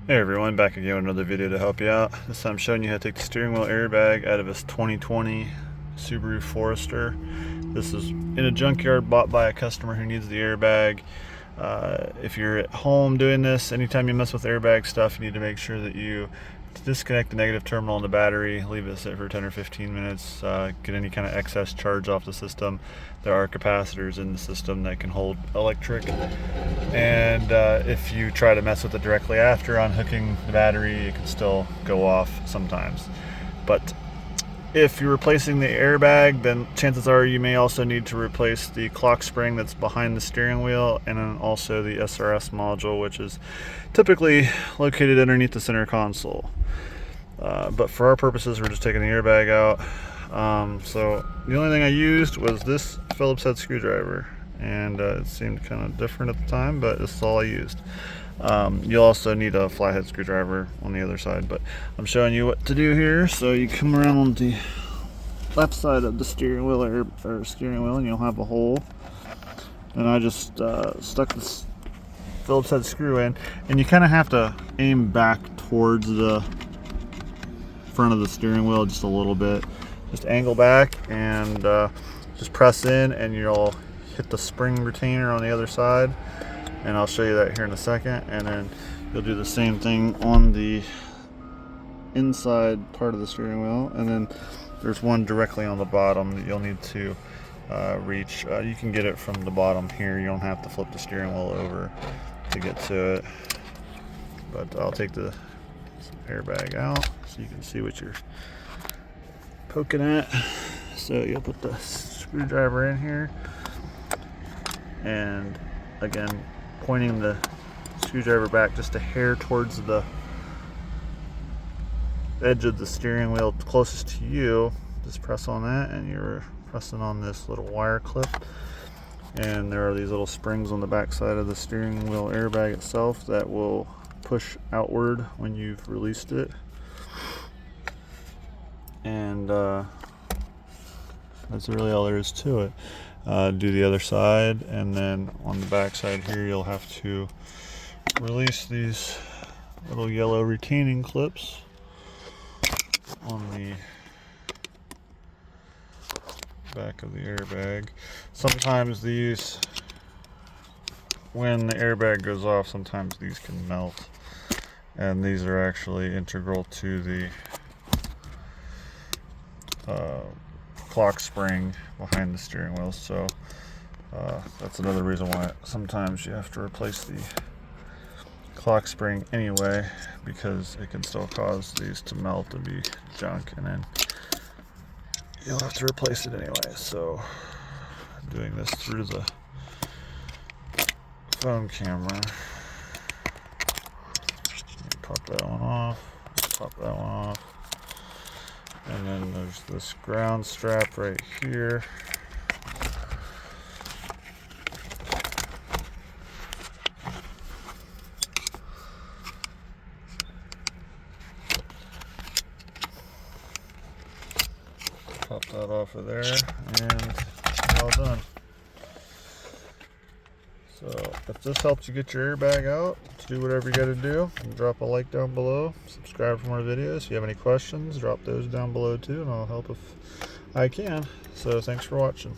Hey everyone, back again with another video to help you out. This time I'm showing you how to take the steering wheel airbag out of this 2020 Subaru Forester. This is in a junkyard bought by a customer who needs the airbag. If you're at home doing this, anytime you mess with airbag stuff, you need to make sure that you disconnect the negative terminal on the battery, leave it sit for 10 or 15 minutes, get any kind of excess charge off the system. There are capacitors in the system that can hold electric, and if you try to mess with it directly after unhooking the battery, it can still go off sometimes. But if you're replacing the airbag, then chances are you may also need to replace the clock spring that's behind the steering wheel, and then also the SRS module, which is typically located underneath the center console. But for our purposes, we're just taking the airbag out. So the only thing I used was this Phillips head screwdriver, and it seemed kind of different at the time, but this is all I used. You'll also need a flathead screwdriver on the other side, but I'm showing you what to do here. So you come around on the left side of the steering wheel and you'll have a hole, and I just stuck this Phillips head screw in, and you kind of have to aim back towards the front of the steering wheel just a little bit. Just angle back and just press in, and you'll hit the spring retainer on the other side, and I'll show you that here in a second. And then you'll do the same thing on the inside part of the steering wheel, and then there's one directly on the bottom that you'll need to reach. You can get it from the bottom here. You don't have to flip the steering wheel over to get to it. But I'll take the airbag out so you can see what you're poking at. So you'll put the screwdriver in here, and again, pointing the screwdriver back just a hair towards the edge of the steering wheel closest to you. Just press on that, and you're pressing on this little wire clip, and there are these little springs on the back side of the steering wheel airbag itself that will push outward when you've released it. And that's really all there is to it. Do the other side, and then on the back side here you'll have to release these little yellow retaining clips on the back of the airbag. Sometimes these, when the airbag goes off, sometimes these can melt, and these are actually integral to the clock spring behind the steering wheel. So that's another reason why sometimes you have to replace the clock spring anyway, because it can still cause these to melt and be junk, and then you'll have to replace it anyway. So I'm doing this through the phone camera. Pop that one off, pop that one off, and then there's this ground strap right here. Pop that off of there, and you're all done. So if this helps you get your airbag out, do whatever you got to do, and drop a like down below. Subscribe for more videos. If you have any questions, drop those down below too, and I'll help if I can. So thanks for watching.